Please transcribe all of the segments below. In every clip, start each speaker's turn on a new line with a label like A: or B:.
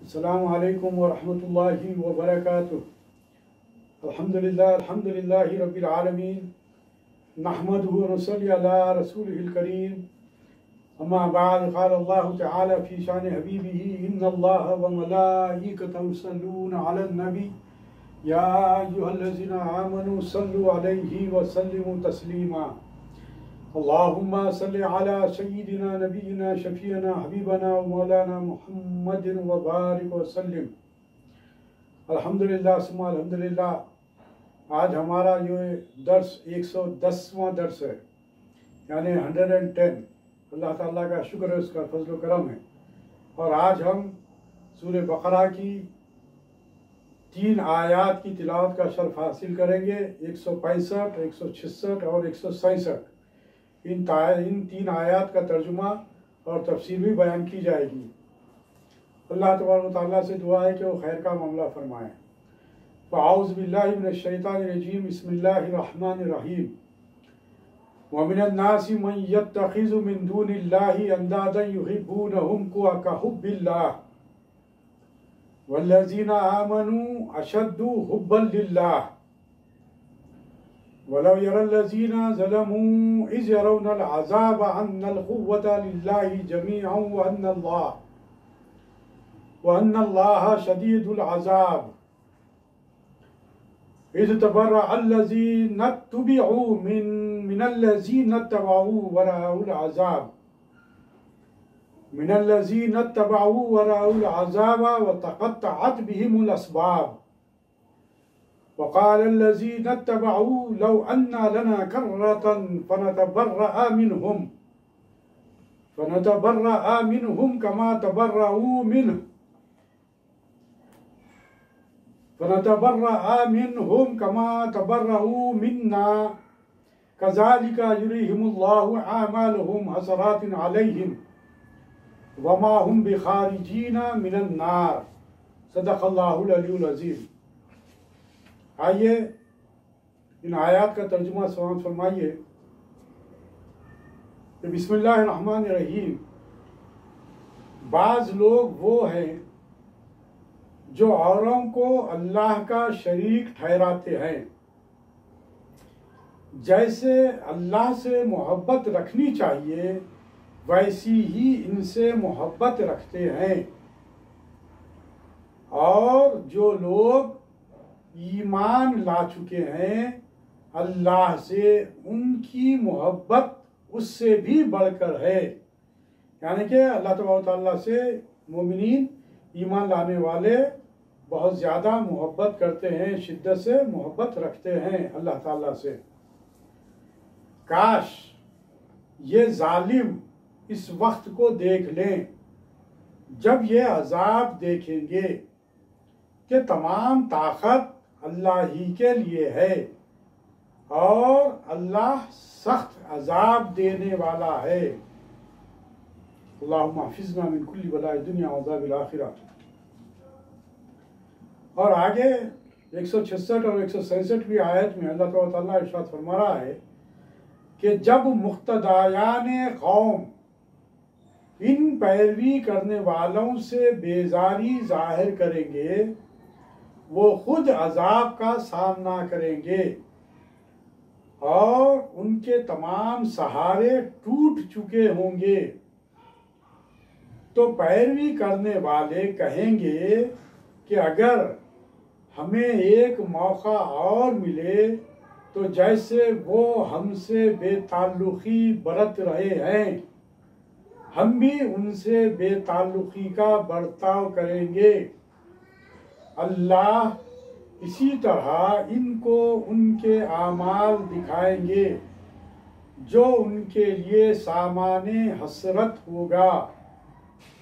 A: अस्सलामु अलैकुम व रहमतुल्लाहि व बरकातुहू। अल्हम्दुलिल्लाहि रब्बिल आलमीन, नहमदुहु व नसल्ली अला रसूलिहिल करीम। अम्मा बाद, क़ाल अल्लाहु तआला फ़ी शान हबीबिही इन्नल्लाह व मलाइकतहु युसल्लूना अलन नबी या अय्युहल्लज़ीना आमनू सल्लु अलैहि व सल्लिमू तस्लीमा। अल्लाहुम्मा सल्लि अला सय्यिदिना नबीना शफ़ीअना हबीबना व मौलाना मुहम्मदिन व बारिक व सल्लिम। अल्हम्दुलिल्लाह सुम्मा अल्हम्दुलिल्लाह। आज हमारा ये दर्स 110वां दर्स है, यानी 110। अल्लाह ताला का शुक्र है, उसका फजल व करम है। और आज हम सूरह बकरा की 3 आयात की तिलावत का शर्फ हासिल करेंगे। 165, 166 और 167। इन 3 आयात का तर्जुमा और तफसीर भी बयान की जाएगी। अल्लाह तबारक व तआला से दुआ है कि वो खैर का मामला फरमाएँ। फ़अऊज़ु बिल्लाहि मिनश शैतानिर रजीम, बिस्मिल्लाहिर रहमानिर रहीम। व मिनन नासि मन यत्तखिज़ु मिन दूनिल्लाहि अंदादन युहिब्बूनहुम कहुब्बिल्लाह वल्लज़ीना आमनू अशद्दु हुब्बन लिल्लाह वलौ यरल्लज़ीना ज़लमू इज़ यरौनल अज़ाब अन्नल कुव्वता लिल्लाहि जमीअन व अन्नल्लाह शदीदुल अज़ाब। इज़ तबर्रअल्लज़ीना तुबिअू मिनल्लज़ीना तबअू वरअउल अज़ाब मिनल्लज़ीना तबअू वरअउल अज़ाब व तक़त्तअत बिहिमुल अस्बाब। वक़ालल्लज़ीना तबअू लौ अन्ना लना कर्रतन फनतबर्रअ मिन्हुम कमा तबर्रऊ मिन्ना कज़ालिका युरिहिमुल्लाहु आमालहुम हसरातिन अलैहिम वमा हुम बिखारिजीना मिनन नार। सदक़ल्लाहुल अलीयुल अज़ीम। आइए इन आयात का तर्जुमा समाअत फरमाइए। बिस्मिल्लाहिर्रहमानिर्रहीम। बाज़ लोग वो हैं जो औरों को अल्लाह का शरीक ठहराते हैं। जैसे अल्लाह से मोहब्बत रखनी चाहिए वैसी ही इनसे मोहब्बत रखते हैं। और जो लोग ईमान ला चुके हैं अल्लाह से, उनकी मोहब्बत उससे भी बढ़कर है। यानी कि अल्लाह तबारक व तआला से मोमिनीन, ईमान लाने वाले बहुत ज़्यादा मोहब्बत करते हैं, शिद्दत से मोहब्बत रखते हैं अल्लाह ताला से। काश ये जालिम इस वक्त को देख लें जब ये अजाब देखेंगे कि तमाम ताकत अल्लाह ही के लिए है और अल्लाह सख्त अजाब देने वाला है। अल्लाहुम्मा हफ़िज़ना मिन कुल्ली बलाइ दुनिया व अज़ाबिल आखिरा। और आगे 166 और 167वीं आयत में अल्लाह ताला इरशाद फरमा रहा है कि जब मुक़्तदायाने कौम इन पैरवी करने वालों से बेजारी जाहिर करेंगे, वो खुद अजाब का सामना करेंगे और उनके तमाम सहारे टूट चुके होंगे। तो पैरवी करने वाले कहेंगे कि अगर हमें एक मौका और मिले तो जैसे वो हमसे बेताल्लुकी बरत रहे हैं हम भी उनसे बेताल्लुकी का बर्ताव करेंगे। अल्लाह इसी तरह इनको उनके आमाल दिखाएंगे जो उनके लिए सामाने हसरत होगा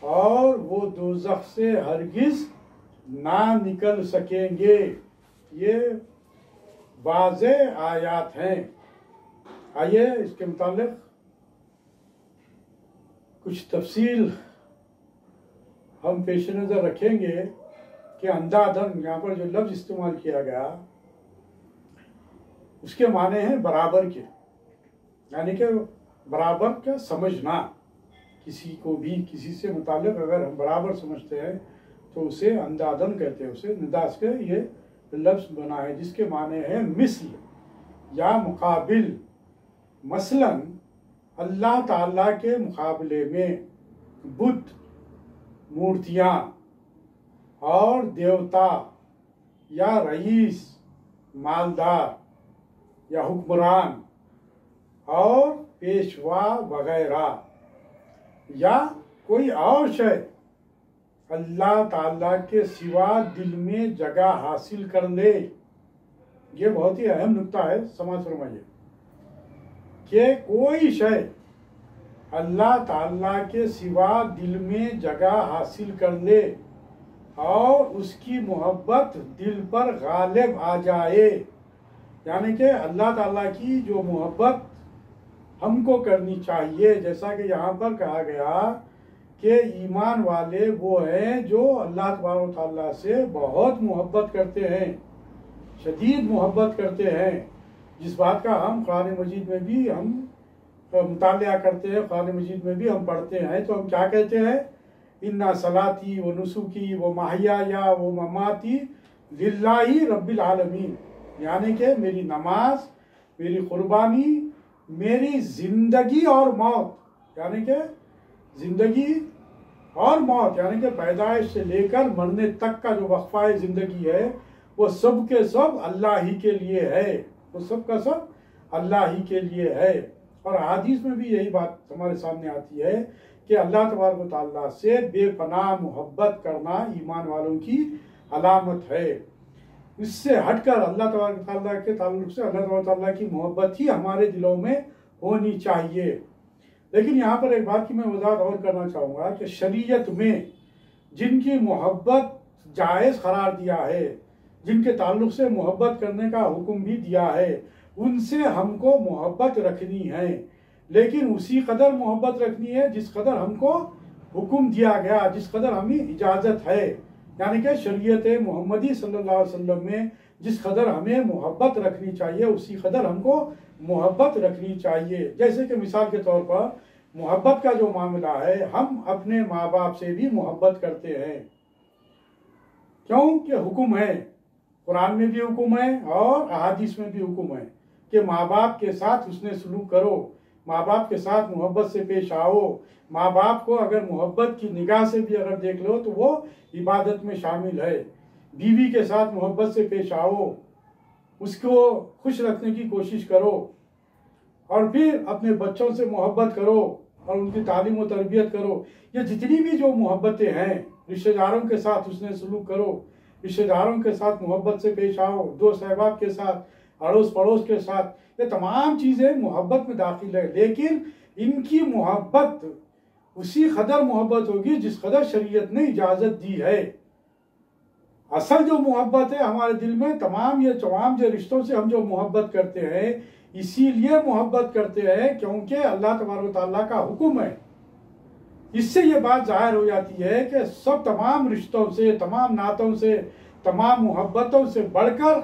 A: और वो दोज़ख से हरगिज ना निकल सकेंगे। ये वाज़े आयात हैं। आइए इसके मुतालिक कुछ तफसील हम पेश नज़र रखेंगे कि अंधाधन यहाँ पर जो लफ्ज़ इस्तेमाल किया गया उसके माने हैं बराबर के, यानी कि बराबर का समझना। किसी को भी किसी से मुताल्लिक़ अगर हम बराबर समझते हैं तो उसे अंदादन कहते हैं, उसे निदास के ये लफ्ज़ बना है जिसके माने हैं मिस्ल या मुकाबिल। मसलन अल्लाह ताला के मुकाबले में बुत, मूर्तियाँ और देवता या रईस, मालदार या हुक्मरान और पेशवा वगैरह या कोई और शय अल्लाह ताला के सिवा दिल में जगह हासिल कर ले। ये बहुत ही अहम नुक्ता है, समझ फरमाइए कि कोई शय अल्लाह ताला के सिवा दिल में जगह हासिल कर ले और उसकी मोहब्बत दिल पर गालिब आ जाए, यानी कि अल्लाह ताला की जो मोहब्बत हमको करनी चाहिए। जैसा कि यहाँ पर कहा गया कि ईमान वाले वो हैं जो अल्लाह तबारक ताला से बहुत मोहब्बत करते हैं, शदीद मोहब्बत करते हैं, जिस बात का हम कुरान मजीद में भी हम मुतालिया करते हैं, कुरान मजीद में भी हम पढ़ते हैं। तो हम क्या कहते हैं, इन्ना सलाती व नुसुकी व महयाया व ममाती लिल्लाही रब्बिल आलमीन, यानी कि मेरी नमाज, मेरी कुर्बानी, मेरी जिंदगी और मौत, यानी कि जिंदगी और मौत यानी कि पैदाइश से लेकर मरने तक का जो वक्फा जिंदगी है वो सब के सब अल्लाह ही के लिए है, वो सब का सब अल्लाह ही के लिए है। और हदीस में भी यही बात हमारे सामने आती है कि अल्लाह तबारक व तआला से बेपनाह मोहब्बत करना ईमान वालों की अलामत है। इससे हटकर अल्लाह तबारक व तआला के ताल्लुक से अल्लाह तबारक व तआला की मोहब्बत ही हमारे दिलों में होनी चाहिए। लेकिन यहाँ पर एक बात की मैं वजाहत और करना चाहूँगा कि शरीयत में जिनकी मोहब्बत जायज़ करार दिया है, जिनके ताल्लुक से मोहब्बत करने का हुक्म भी दिया है, उनसे हमको मोहब्बत रखनी है, लेकिन उसी कदर मोहब्बत रखनी है जिस कदर हमको हुक्म दिया गया, जिस कदर हमें इजाज़त है। यानी कि शरीयत मोहम्मदी सल्लल्लाहु अलैहि वसल्लम में जिस कदर हमें मोहब्बत रखनी चाहिए उसी कदर हमको मोहब्बत रखनी चाहिए। जैसे कि मिसाल के तौर पर मोहब्बत का जो मामला है, हम अपने माँ बाप से भी मोहब्बत करते हैं, क्योंकि हुक्म है, कुरान में भी हुक्म है और अहादीस में भी हुक्म है कि माँ बाप के साथ उसने सलूक करो, माँ बाप के साथ मोहब्बत से पेश आओ। माँ बाप को अगर मोहब्बत की निगाह से भी अगर देख लो तो वो इबादत में शामिल है। बीवी के साथ मोहब्बत से पेश आओ, उसको खुश रखने की कोशिश करो, और फिर अपने बच्चों से मोहब्बत करो और उनकी तालीम और तरबियत करो। ये जितनी भी जो मोहब्बतें हैं, रिश्तेदारों के साथ उसने सलूक करो, रिश्तेदारों के साथ मोहब्बत से पेश आओ, दोस्त अहबाब के साथ, अड़ोस पड़ोस के साथ, ये तमाम चीज़ें मोहब्बत में दाखिल है। लेकिन इनकी मोहब्बत उसी कदर मोहब्बत होगी जिस कदर शरीयत ने इजाज़त दी है। असल जो मोहब्बत है हमारे दिल में, तमाम जो रिश्तों से हम जो मोहब्बत करते हैं, इसीलिए मोहब्बत करते हैं क्योंकि अल्लाह तबारक व तआला का हुक्म है। इससे ये बात जाहिर हो जाती है कि सब तमाम रिश्तों से, तमाम नातों से, तमाम मोहब्बतों से बढ़कर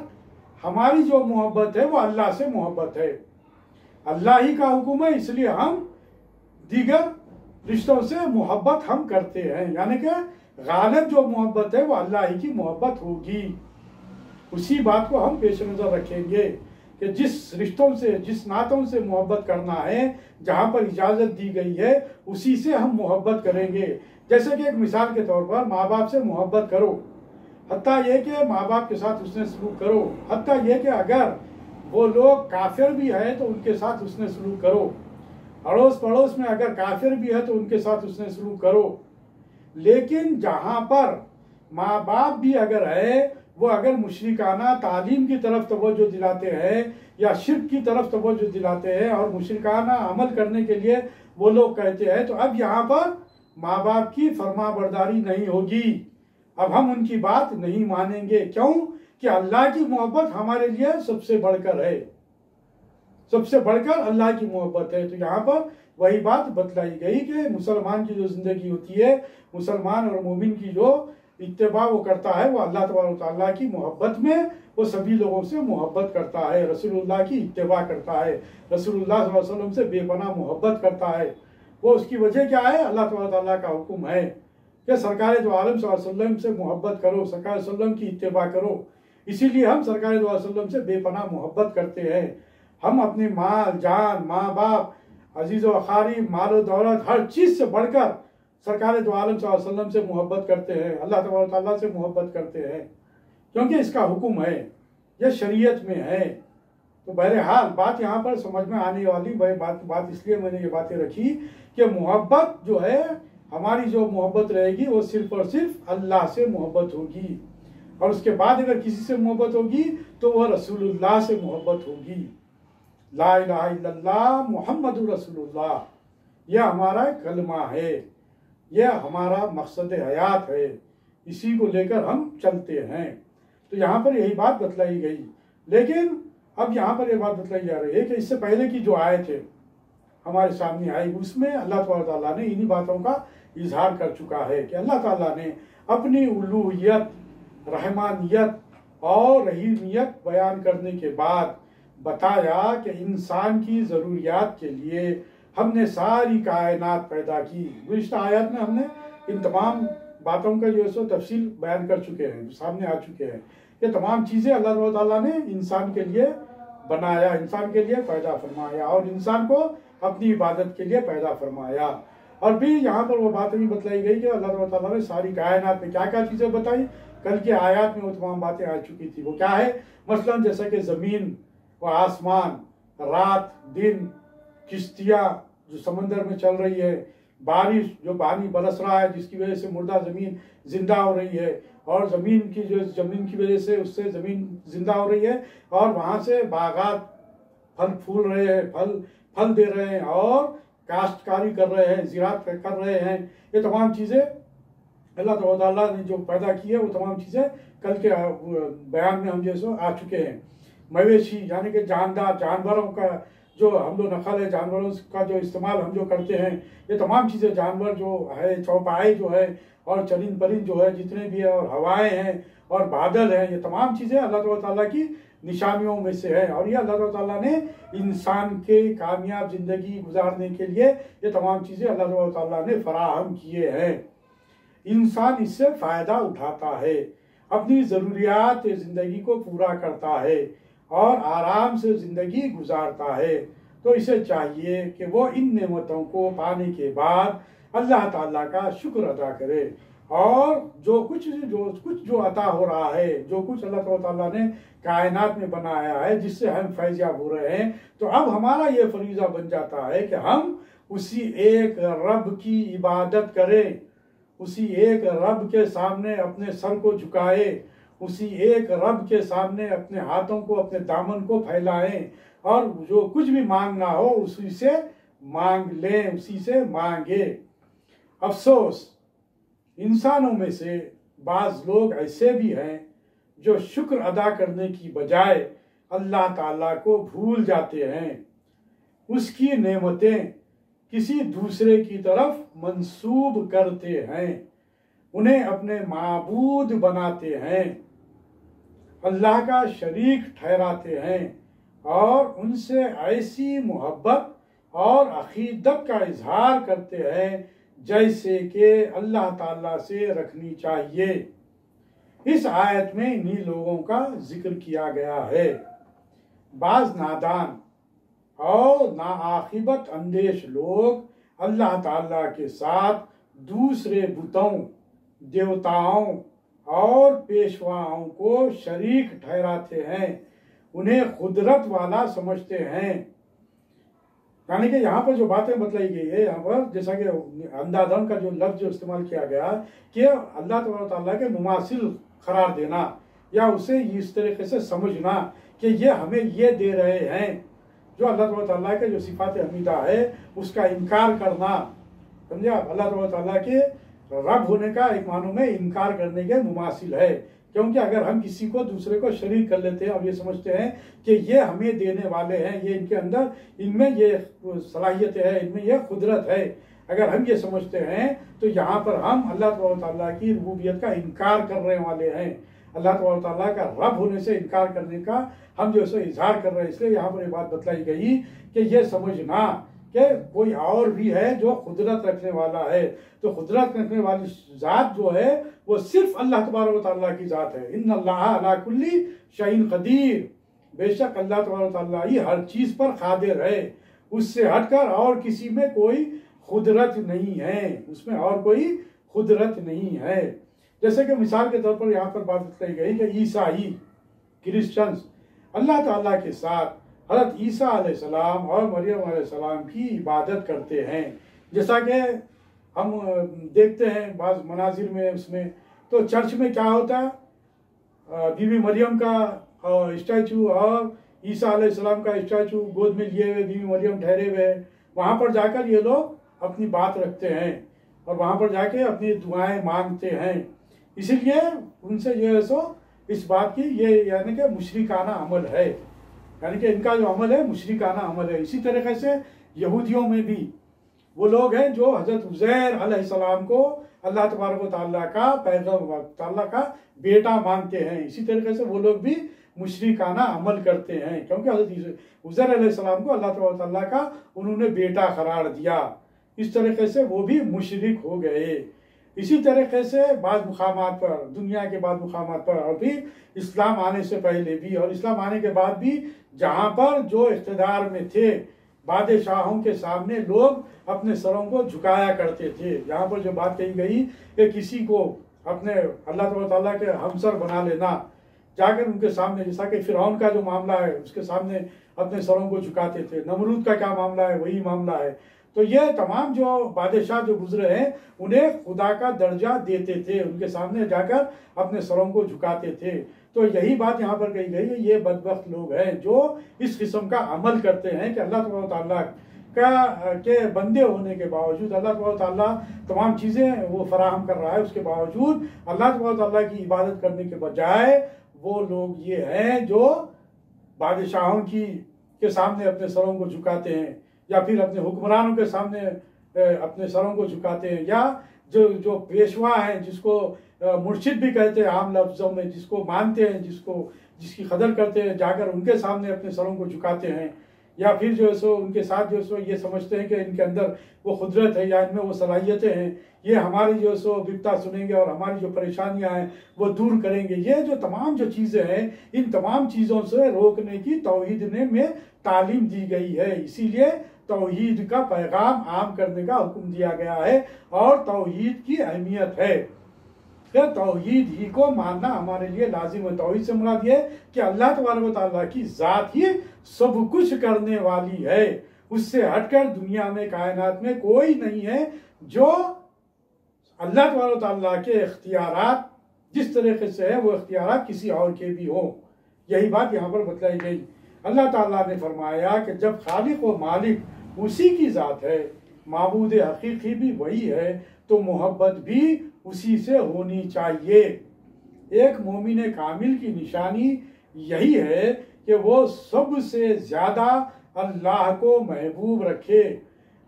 A: हमारी जो मोहब्बत है वो अल्लाह से मोहब्बत है। अल्लाह ही का हुक्म है, इसलिए हम दीगर रिश्तों से मोहब्बत हम करते हैं। यानी कि गालिब जो मोहब्बत है वो अल्लाह ही की मोहब्बत होगी। उसी बात को हम पेश नज़र रखेंगे कि जिस रिश्तों से, जिस नातों से मोहब्बत करना है, जहाँ पर इजाज़त दी गई है उसी से हम मोहब्बत करेंगे। जैसे कि एक मिसाल के तौर पर माँ बाप से मोहब्बत करो, हत्ता ये कि माँ बाप के साथ उसने सलूक करो, हत्ता ये कि अगर वो लोग काफिर भी है तो उनके साथ उसने सलूक करो, अड़ोस पड़ोस में अगर काफिर भी है तो उनके साथ उसने सलूक करो। लेकिन जहाँ पर माँ बाप भी अगर है, वो अगर मुशरिकाना तालीम की तरफ तवज्जो दिलाते हैं या शिर्क की तरफ तवज्जो दिलाते हैं और मुशरिकाना अमल करने के लिए वो लोग कहते हैं, तो अब यहाँ पर माँ बाप की फरमाबरदारी नहीं होगी, अब हम उनकी बात नहीं मानेंगे। क्यों कि अल्लाह की मोहब्बत हमारे लिए सबसे बढ़कर है, सबसे बढ़कर अल्लाह की मोहब्बत है। तो यहाँ पर वही बात बतलाई गई कि मुसलमान की जो ज़िंदगी होती है, मुसलमान और मोमिन की जो इत्तिबा वो करता है, वो अल्लाह तबारक व तआला की मोहब्बत में वो सभी लोगों से मोहब्बत करता है, रसूलुल्लाह की इत्तिबा करता है, रसूलुल्लाह सल्लल्लाहु अलैहि वसल्लम से बेपनाह मोहब्बत करता है। वो उसकी वजह क्या है? अल्लाह तबारक व तआला का हुक्म है। कि सरकार दो आलम सल्लल्लाहु अलैहि वसल्लम से मोहब्बत करो, सरकार वसल्लम की इत्तेबा करो। इसीलिए हम सरकार दो आलम वसल्लम से बेपनाह मोहब्बत करते हैं। हम अपने माल जान, माँ बाप, अजीज़ व अखारी, माल दौलत, हर चीज़ से बढ़कर सरकार दो आलम सल्लल्लाहु अलैहि वसल्लम से मोहब्बत करते हैं, अल्लाह तबारक तआला से मोहब्बत करते हैं, क्योंकि इसका हुक्म है, यह शरीयत में है। तो बहरहाल बात यहाँ पर समझ में आने वाली बात इसलिए मैंने ये बातें रखी कि मोहब्बत जो है, हमारी जो मोहब्बत रहेगी वो सिर्फ और सिर्फ अल्लाह से मोहब्बत होगी, और उसके बाद अगर किसी से मोहब्बत होगी तो वह रसूलुल्लाह से मोहब्बत होगी। ला इलाहा इल्लल्लाह मुहम्मदुर रसूलुल्लाह, यह हमारा कलमा है, यह हमारा मकसद हयात है, इसी को लेकर हम चलते हैं। तो यहाँ पर यही बात बतलाई गई। लेकिन अब यहाँ पर यह बात बतलाई जा रही है कि इससे पहले की जो आयत है हमारे सामने आई, उसमें अल्लाह ताला ने इन्हीं बातों का इजहार कर चुका है कि अल्लाह ताला ने अपनी उलूहियत, रहमानियत और रहीमियत बयान करने के बाद बताया कि इंसान की ज़रूरियात के लिए हमने सारी कायनात पैदा की। गुज़िश्ता आयत में हमने इन तमाम बातों का जो है सो तफसील बयान कर चुके हैं, सामने आ चुके हैं। ये तमाम चीज़ें अल्लाह ताला ने इंसान के लिए बनाया, इंसान के लिए पैदा फरमाया, और इंसान को अपनी इबादत के लिए पैदा फरमाया। और भी यहाँ पर वो बातें भी बतलाई गई कि अल्लाह ताला ने सारी कायनात में क्या क्या चीज़ें बताई। कल की आयत में वो तमाम बातें आ चुकी थी। वो क्या है? मसलन जैसा कि ज़मीन व आसमान, रात दिन, किश्तियाँ जो समंदर में चल रही है, बारिश जो पानी बरस रहा है जिसकी वजह से मुर्दा ज़मीन जिंदा हो रही है, और ज़मीन की वजह से उससे ज़मीन जिंदा हो रही है, और वहाँ से बागात फल फूल रहे हैं, फल दे रहे हैं, और काश्तकारी कर रहे हैं, ज़िराअत कर रहे हैं। ये तमाम चीज़ें अल्लाह ताला ने जो पैदा की है, वो तमाम चीज़ें कल के बयान में हम जैसे आ चुके हैं। मवेशी यानी कि जानदार जानवरों का जो हम लोग नकल है, जानवरों का जो इस्तेमाल हम जो करते हैं, ये तमाम चीज़ें, जानवर जो है, चौपाई जो है, और चरिंद परिंद जो है जितने भी है, और हवाएं हैं, और बादल हैं, ये तमाम चीज़ें अल्लाह ताला की निशानियों में से है। और ये अल्लाह ताला ने इंसान के कामयाब ज़िंदगी गुजारने के लिए ये तमाम चीज़ें अल्लाह ताला ने फराहम किए हैं। इंसान इससे फ़ायदा उठाता है, अपनी ज़रूरियात ज़िंदगी को पूरा करता है, और आराम से ज़िंदगी गुजारता है। तो इसे चाहिए कि वो इन नेमतों को पाने के बाद अल्लाह ताला का शुक्र अदा करे, और जो कुछ जो अता हो रहा है, जो कुछ अल्लाह ताला ने कायनात में बनाया है, जिससे हम फैज़याब हो रहे हैं, तो अब हमारा ये फरीज़ा बन जाता है कि हम उसी एक रब की इबादत करें, उसी एक रब के सामने अपने सर को झुकाए, उसी एक रब के सामने अपने हाथों को, अपने दामन को फैलाएं, और जो कुछ भी मांगना हो उसी से मांग लें, उसी से मांगे। अफसोस इंसानों में से बाज़ लोग ऐसे भी हैं जो शुक्र अदा करने की बजाय अल्लाह ताला को भूल जाते हैं, उसकी नेमतें किसी दूसरे की तरफ मंसूब करते हैं, उन्हें अपने माबूद बनाते हैं, अल्लाह का शरीक ठहराते हैं, और उनसे ऐसी मोहब्बत और अकीदत का इजहार करते हैं जैसे कि अल्लाह ताला से रखनी चाहिए। इस आयत में इन्हीं लोगों का जिक्र किया गया है। बाज नादान और नाआखिबत अंदेश लोग अल्लाह ताला के साथ दूसरे बुतों, देवताओं और पेशवाओं को शरीक ठहराते हैं, उन्हें कुदरत वाला समझते हैं। यानी कि यहाँ पर जो बातें बतलाई गई है, यहाँ पर जैसा कि अंधाधुन का जो लफ्ज जो इस्तेमाल किया गया कि अल्लाह ताला के मुमासिल करार देना, या उसे इस तरीके से समझना कि ये हमें ये दे रहे हैं, जो अल्लाह ताला के जो सिफात हमीदा है उसका इनकार करना, समझे आप? अल्लाह ताला के रब होने का एक मानों में इनकार करने के मुमासिल है। क्योंकि अगर हम किसी को दूसरे को शरीक कर लेते हैं और ये समझते हैं कि ये हमें देने वाले हैं, ये इनके अंदर, इनमें ये सलाहियत है, इनमें ये कुदरत है, अगर हम ये समझते हैं तो यहाँ पर हम अल्लाह ताला की रुबूबियत का इनकार करने वाले हैं, अल्लाह ताला का रब होने से इनकार करने का हम जो है इजहार कर रहे हैं। इसलिए यहाँ पर ये बात बतलाई गई कि ये समझना कि कोई और भी है जो कुदरत रखने वाला है। तो कुदरत रखने वाली ज़ात जो है वो सिर्फ अल्लाह तबारक व तआला की ज़ात है। इन्ना अल्लाह अला कुल्ली शैइन कदीर, बेशक अल्लाह तबारक व तआला ही हर चीज़ पर कादिर है। उससे हटकर और किसी में कोई कुदरत नहीं है, उसमें और कोई कुदरत नहीं है। जैसे कि मिसाल के तौर पर यहाँ पर बात बताई गई कि ईसाई क्रिश्चियंस अल्लाह ताला के साथ हज़रत ईसा अलैहिस्सलाम और मरियम अलैहिस्सलाम की इबादत करते हैं। जैसा कि हम देखते हैं बाज़ मनाजिर में, उसमें तो चर्च में क्या होता है, बीबी मरियम का स्टैचू और ईसा अलैहिस्सलाम का स्टैचू गोद में लिए हुए बीबी मरियम ठहरे हुए हैं। वहाँ पर जाकर ये लोग अपनी बात रखते हैं और वहाँ पर जाके अपनी दुआएं मांगते हैं। इसीलिए उनसे जो है सो इस बात की ये यानी कि मुशरिकाना अमल है, यानी कि इनका जो अमल है मुशरिकाना अमल है। इसी तरीके से यहूदियों में भी वो लोग हैं जो हज़रत उज़ैर अलैहिस्सलाम को अल्लाह तबारक व तआला का पैगम्बर तआला का बेटा मानते हैं। इसी तरीके से वो लोग भी मुशरिकाना अमल करते हैं, क्योंकि हज़रत उज़ैर अलैहिस्सलाम को अल्लाह तबारक व तआला का उन्होंने बेटा करार दिया। इस तरीके से वो भी मुशरिक हो गए। इसी तरीके से बाद मुकामात पर, दुनिया के बाद मुकामात पर, और भी इस्लाम आने से पहले भी और इस्लाम आने के बाद भी, जहाँ पर जो इख्तिदार में थे बादशाहों के सामने लोग अपने सरों को झुकाया करते थे। यहाँ पर जो बात कही गई कि किसी को अपने अल्लाह ताला के हमसर बना लेना, जाकर उनके सामने, जैसा कि फिरौन का जो मामला है उसके सामने अपने सरों को झुकाते थे। नमरूद का क्या मामला है, वही मामला है। तो ये तमाम जो बादशाह जो गुजरे हैं उन्हें खुदा का दर्जा देते थे, उनके सामने जाकर अपने सरों को झुकाते थे। तो यही बात यहाँ पर कही गई है, ये बदबख्त लोग हैं जो इस किस्म का अमल करते हैं कि अल्लाह ताला के बंदे होने के बावजूद, अल्लाह ताला तमाम चीज़ें वो फराहम कर रहा है, उसके बावजूद अल्लाह ताला की इबादत करने के बजाय वो लोग ये हैं जो बादशाहों के सामने अपने सरों को झुकाते हैं, या फिर अपने हुक्मरानों के सामने अपने सरों को झुकाते हैं, या जो पेशवा हैं जिसको मुर्शिद भी कहते हैं आम लफ्ज़ों में, जिसको मानते हैं, जिसकी कदर करते हैं, जाकर उनके सामने अपने सरों को झुकाते हैं। या फिर जो है सो उनके साथ जो है सो ये समझते हैं कि इनके अंदर वो कुदरत है या इनमें वो सलाहियतें हैं, ये हमारी जो है सो विपता सुनेंगे और हमारी जो परेशानियां हैं वो दूर करेंगे। ये जो तमाम जो चीज़ें हैं, इन तमाम चीज़ों से रोकने की तौहीद में तालीम दी गई है। इसीलिए तौहीद का पैगाम आम करने का हुक्म दिया गया है और तौहीद की अहमियत है कि तौहीद ही को मानना हमारे लिए लाजिम है। तौहीद से मुराद ये कि अल्लाह तबारक व तआला की ज़ात ही सब कुछ करने वाली है, उससे हटकर दुनिया में कायनात में कोई नहीं है जो अल्लाह तबारक व तआला के इख्तियारात जिस तरीके से है वो इख्तियारात किसी और के भी हों। यही बात यहाँ पर बतलाई गई। अल्लाह ताला ने फरमाया कि जब खालिक व मालिक उसी की ज़ात है, माबूद हकीकी भी वही है, तो मोहब्बत भी उसी से होनी चाहिए। एक मोमिन कामिल की निशानी यही है कि वो सबसे ज़्यादा अल्लाह को महबूब रखे,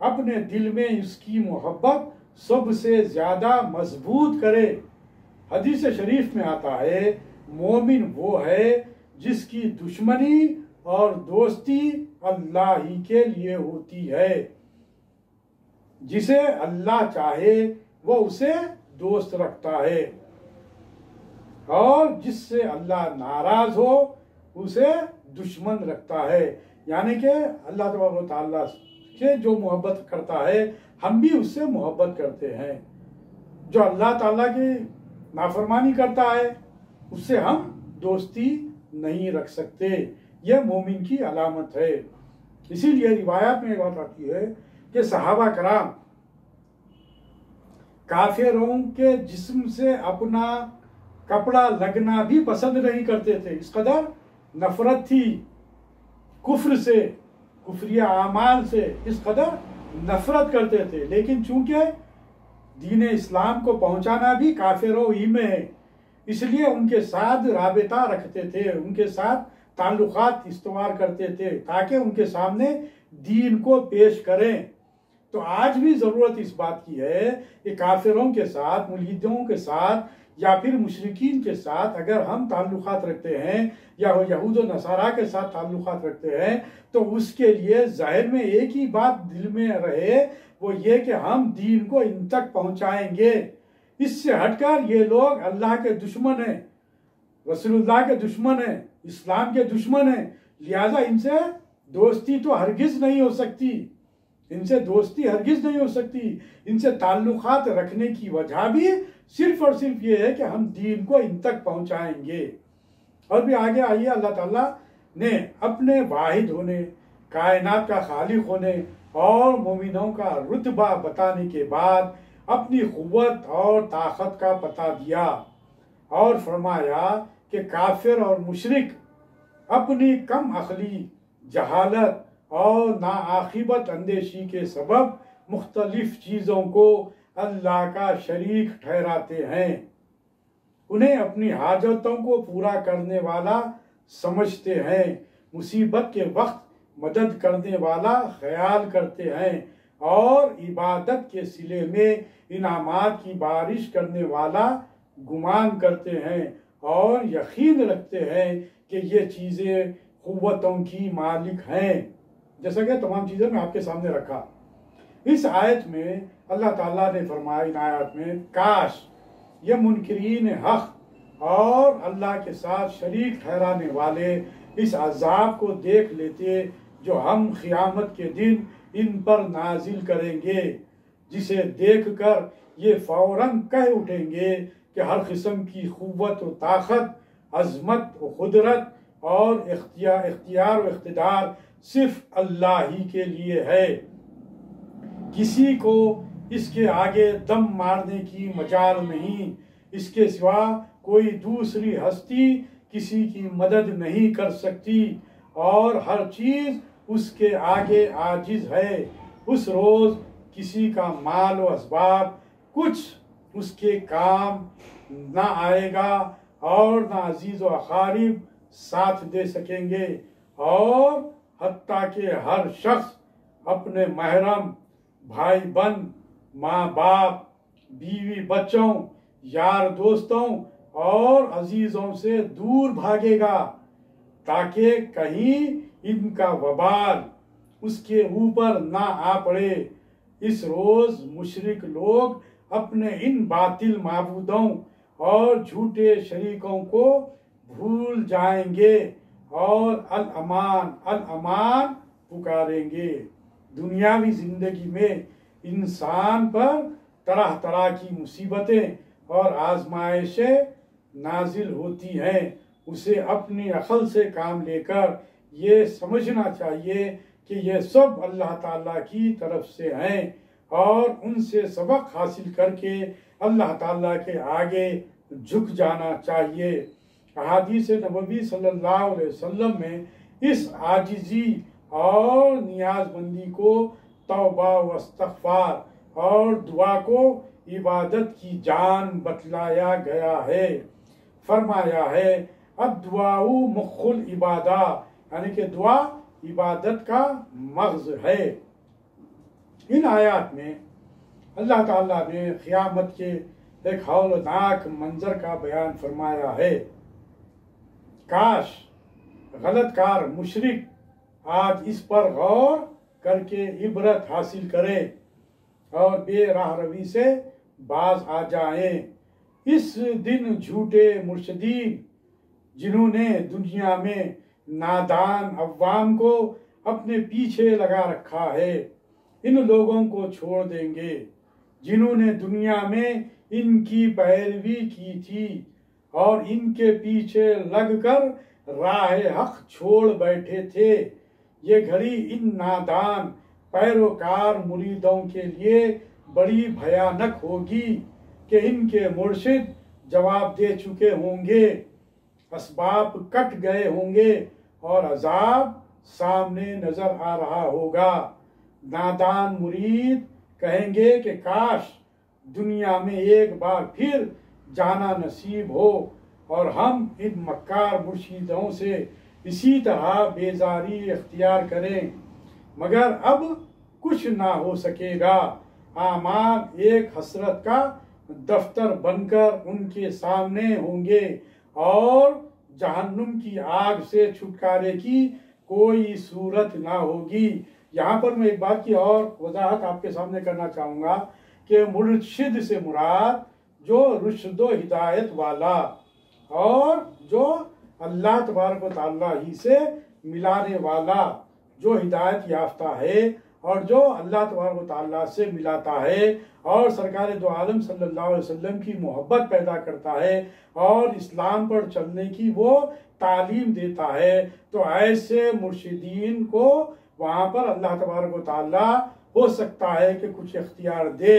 A: अपने दिल में उसकी मोहब्बत सबसे ज़्यादा मजबूत करे। हदीस शरीफ में आता है, मोमिन वो है जिसकी दुश्मनी और दोस्ती अल्लाह ही के लिए होती है। जिसे अल्लाह चाहे वो उसे दोस्त रखता है और जिससे अल्लाह नाराज हो उसे दुश्मन रखता है। यानी कि अल्लाह तबारक व तआला से जो मोहब्बत करता है हम भी उससे मोहब्बत करते हैं। जो अल्लाह ताला की नाफरमानी करता है उससे हम दोस्ती नहीं रख सकते। यह मोमिन की अलामत है। इसीलिए रिवायात में बात आती है कि सहाबा कराम काफिरों के जिस्म से अपना कपड़ा लगना भी पसंद नहीं करते थे। इस कदर नफरत थी कुफ्र से, कुफ्रिया आमाल से इस कदर नफरत करते थे। लेकिन चूंकि दीन इस्लाम को पहुंचाना भी काफिरों ही में है, इसलिए उनके साथ राबिता रखते थे, उनके साथ ताल्लुकात इस्तवार करते थे ताकि उनके सामने दीन को पेश करें। तो आज भी ज़रूरत इस बात की है कि काफिरों के साथ, मुल्हिदों के साथ या फिर मुशरिकीन के साथ अगर हम ताल्लुकात रखते हैं या यहूद व नसारा के साथ ताल्लुकात रखते हैं, तो उसके लिए ज़ाहिर में एक ही बात दिल में रहे, वो ये कि हम दीन को इन तक पहुंचाएंगे। इससे हटकर ये लोग अल्लाह के दुश्मन हैं, रसूलुल्लाह के दुश्मन हैं, इस्लाम के दुश्मन हैं, लिहाजा इनसे दोस्ती तो हरगिज नहीं हो सकती, इनसे दोस्ती हरगिज नहीं हो सकती। इनसे ताल्लुकात रखने की वजह भी सिर्फ और सिर्फ ये है कि हम दीन को इन तक पहुंचाएंगे। और भी आगे आइए, अल्लाह ताला ने अपने वाहिद होने, कायनात का खालिक होने और मोमिनों का रुतबा बताने के बाद अपनी कुव्वत और ताकत का पता दिया और फरमाया कि काफिर और मुशरिक अपनी कम अखली, जहालत और नाआखिबत अंदेशी के सबब मुख्तलिफ चीज़ों को अल्लाह का शरीक ठहराते हैं, उन्हें अपनी हाजतों को पूरा करने वाला समझते हैं, मुसीबत के वक्त मदद करने वाला ख्याल करते हैं और इबादत के सिले में इनामात की बारिश करने वाला गुमान करते हैं और यकीन रखते हैं कि ये चीज़ें कुव्वतों की मालिक हैं। जैसा कि तमाम चीज़ें मैं आपके सामने रखा। इस आयत में अल्लाह ताला ने फरमाया, इन आयत में, काश ये मुनकिरीन हक और अल्लाह के साथ शरीक ठहराने वाले इस अजाब को देख लेते जो हम क़ियामत के दिन इन पर नाजिल करेंगे, जिसे देखकर ये फौरन कह उठेंगे कि हर किस्म की क़ुव्वत व ताकत, अज़मत व कुदरत और इख्तियार व इख्तिदार सिर्फ अल्लाह ही के लिए है। किसी को इसके आगे दम मारने की मजाल नहीं, इसके सिवा कोई दूसरी हस्ती किसी की मदद नहीं कर सकती और हर चीज़ उसके आगे आजिज है। उस रोज़ किसी का माल व असबाब कुछ उसके काम ना आएगा और ना अजीज़ व अकारिब साथ दे सकेंगे, और हत्ता के हर शख्स अपने महरम, भाई बहन, माँ बाप, बीवी बच्चों, यार दोस्तों और अजीज़ों से दूर भागेगा ताकि कहीं इनका वबाल उसके ऊपर ना आ पड़े। इस रोज़ मुशरिक लोग अपने इन बातिल माबूदों और झूठे शरीकों को भूल जाएंगे और अल अमान अल अमान पुकारेंगे। दुनियावी जिंदगी में इंसान पर तरह तरह की मुसीबतें और आजमाइशें नाजिल होती हैं। उसे अपनी अकल से काम लेकर ये समझना चाहिए कि ये सब अल्लाह ताला की तरफ से हैं और उनसे सबक हासिल करके अल्लाह ताला के आगे झुक जाना चाहिए। अहादीस नबवी सल्लल्लाहु अलैहि वसल्लम में इस आजिज़ी और नियाज़मंदी को तौबा व इस्तिग़फ़ार और दुआ को इबादत की जान बतलाया गया है। फरमाया है, अद्दुआउ मुख्खुल इबादा, यानी कि दुआ इबादत का मग़ज़ है। इन आयात में अल्लाह ताला ने क़यामत के एक हौलनाक मंजर का बयान फरमाया है। काश गलतकार मुशरिक आज इस पर गौर करके इबरत हासिल करें और बेराह रवी से बाज आ जाएं। इस दिन झूठे मुर्शदीन जिन्होंने दुनिया में नादान अव्वाम को अपने पीछे लगा रखा है, इन लोगों को छोड़ देंगे जिन्होंने दुनिया में इनकी पैरवी की थी और इनके पीछे लगकर राह हक छोड़ बैठे थे। ये घड़ी इन नादान पैरोकार मुरीदों के लिए बड़ी भयानक होगी कि इनके मुर्शिद जवाब दे चुके होंगे, असबाब कट गए होंगे और अजाब सामने नजर आ रहा होगा। नादान मुरीद कहेंगे कि काश दुनिया में एक बार फिर जाना नसीब हो और हम इन मक्कार मुर्शिदों से इसी तरह बेजारी इख्तियार करें, मगर अब कुछ ना हो सकेगा। आमाल एक हसरत का दफ्तर बनकर उनके सामने होंगे और जहन्नुम की आग से छुटकारे की कोई सूरत ना होगी। यहाँ पर मैं एक बात की और वजाहत आपके सामने करना चाहूँगा कि मुर्शिद से मुराद जो रुश्द हिदायत वाला और जो अल्लाह तबारक व तआला ही से मिलाने वाला, जो हिदायत याफ्ता है और जो अल्लाह तबारक व तआला से मिलाता है और सरकार दो आलम सल्लल्लाहु अलैहि वसल्लम की मोहब्बत पैदा करता है और इस्लाम पर चलने की वो तालीम देता है, तो ऐसे मुर्शिदीन को वहाँ पर अल्लाह तबारक व तआला हो सकता है कि कुछ इख्तियार दे।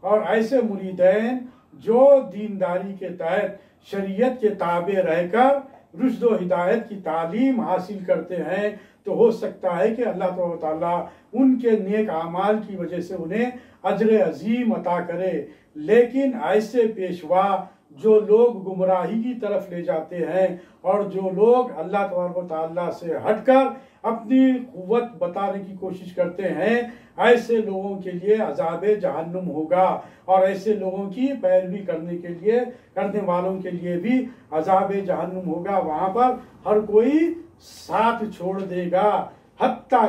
A: और ऐसे मुरीदैन जो दीनदारी के तहत शरीयत के ताबे रहकर रुश्द व हिदायत की तालीम हासिल करते हैं, तो हो सकता है कि अल्लाह ताला उनके नेक आमाल की वजह से उन्हें अजर अजीम अता करे। लेकिन ऐसे पेशवा जो लोग गुमराही की तरफ ले जाते हैं और जो लोग अल्लाह ताला से हटकर अपनी कुव्वत बताने की कोशिश करते हैं, ऐसे लोगों के लिए अजाब जहन्नुम होगा और ऐसे लोगों की पैरवी करने वालों के लिए भी अजाब जहन्नुम होगा। वहां पर हर कोई साथ छोड़ देगा, हत्ता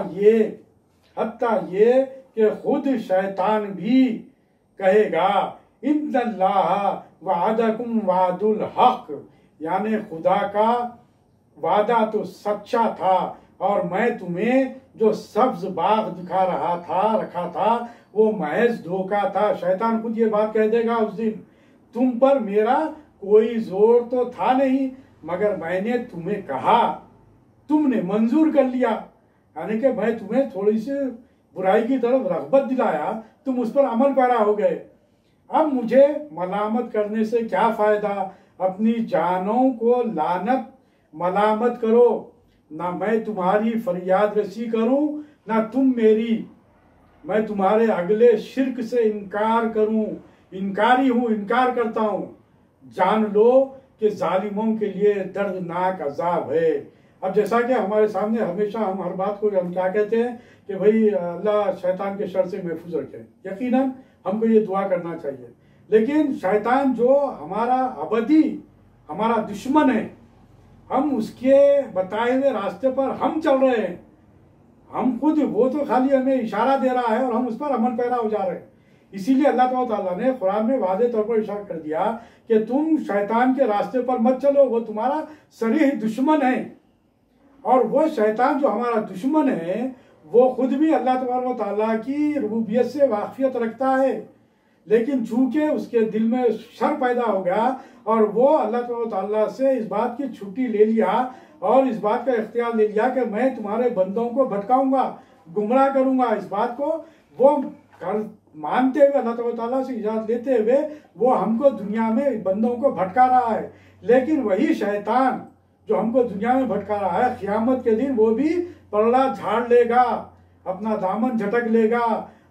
A: ये कि खुद शैतान भी कहेगा इन्नल्लाह वअदकुम वअदुल हक, यानी खुदा का वादा तो सच्चा था और मैं तुम्हें जो सब्ज बाग रखा था वो महज धोखा था। शैतान खुद ये बात कह देगा उस दिन, तुम पर मेरा कोई जोर तो था नहीं, मगर मैंने तुम्हें कहा, तुमने मंजूर कर लिया, यानी कि मैं तुम्हें थोड़ी सी बुराई की तरफ रग़बत दिलाया, तुम उस पर अमल पैरा हो गए। अब मुझे मलामत करने से क्या फायदा, अपनी जानों को लानत मलामत करो, ना मैं तुम्हारी फरियाद रसी करूं ना तुम मेरी, मैं तुम्हारे अगले शिर्क से इनकार करूं, इनकारी हूं, इनकार करता हूं। जान लो कि जालिमों के लिए दर्दनाक अजाब है। अब जैसा कि हमारे सामने हमेशा हम हर बात को हम क्या कहते हैं कि भाई अल्लाह शैतान के शर से महफूज रखे, यकीनन हमको ये दुआ करना चाहिए, लेकिन शैतान जो हमारा अबदी हमारा दुश्मन है, हम उसके बताए हुए रास्ते पर हम चल रहे हैं, हम खुद, वो तो खाली हमें इशारा दे रहा है और हम उस पर अमल पैरा हो जा रहे हैं। इसीलिए अल्लाह ताला ने कुरान में वाज़े तौर पर इशारा कर दिया कि तुम शैतान के रास्ते पर मत चलो, वो तुम्हारा सरीह दुश्मन है। और वो शैतान जो हमारा दुश्मन है वो खुद भी अल्लाह ताला की रुबूबियत से वाक़फियत रखता है, लेकिन चूंकि उसके दिल में शर पैदा हो गया और वो अल्लाह ताला से इस बात की छुट्टी ले लिया और इस बात का इख्तियार ले लिया कि मैं तुम्हारे बंदों को भटकाऊंगा, गुमराह करूंगा, इस बात को वो मानते हुए अल्लाह ताला से इजाज़त लेते हुए वो हमको दुनिया में बंदों को भटका रहा है। लेकिन वही शैतान जो हमको दुनिया में भटका रहा है, क़यामत के दिन वो भी पलड़ा झाड़ लेगा, अपना दामन झटक लेगा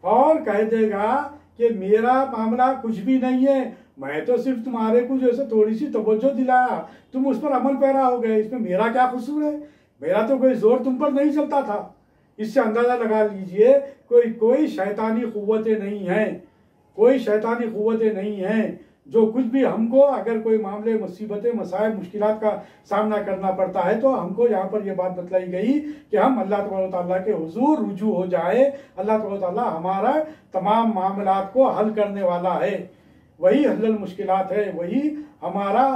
A: और कह देगा कि मेरा मामला कुछ भी नहीं है, मैं तो सिर्फ तुम्हारे को जैसे थोड़ी सी तवज्जो दिलाया, तुम उस पर अमल पैरा हो गए, इसमें मेरा क्या कसूर है, मेरा तो कोई जोर तुम पर नहीं चलता था। इससे अंदाजा लगा लीजिए कोई शैतानी कुव्वतें नहीं हैं, कोई शैतानी कुव्वतें नहीं हैं जो कुछ भी हमको अगर कोई मामले मुसीबतें मसाइल मुश्किलात का सामना करना पड़ता है तो हमको यहाँ पर यह बात बतलाई गई कि हम अल्लाह ताला के हुजूर रुजू हो जाए। अल्लाह ताला हमारा तमाम मामलात को हल करने वाला है, वही हल्लुल मुश्किलात है, वही हमारा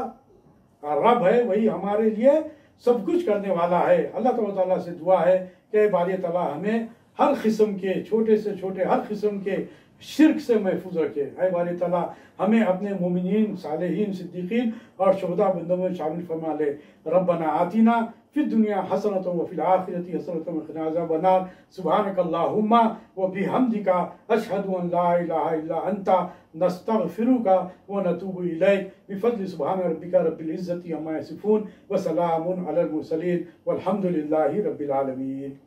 A: रब है, वही हमारे लिए सब कुछ करने वाला है। अल्लाह ताला से दुआ है कि बारी ताला हमें हर किस्म के छोटे से छोटे हर किस्म के शिर्क से महफूज रखे। ऐ बारी ताला हमें अपने मोमिनीन, सालेहीन, सिद्दीकीन और शुहदा बंदों में शामिल फरमा ले। रब्बना आतिना फिद दुनिया हसनतन व फिल आखिरति हसनतन व क़िना अज़ाबन नार। सुब्हानकल्लाहुम्मा व बिहम्दिका अशहदु अन ला इलाहा इल्ला अंता नस्तगफिरुका व नतूबु इलैक बिफज़्लि सुब्हान रब्बिका रब्बिल इज़्ज़ति अम्मा यसिफून व सलामुन अलल मुरसलीन वल्हम्दुलिल्लाहि रब्बिल आलमीन।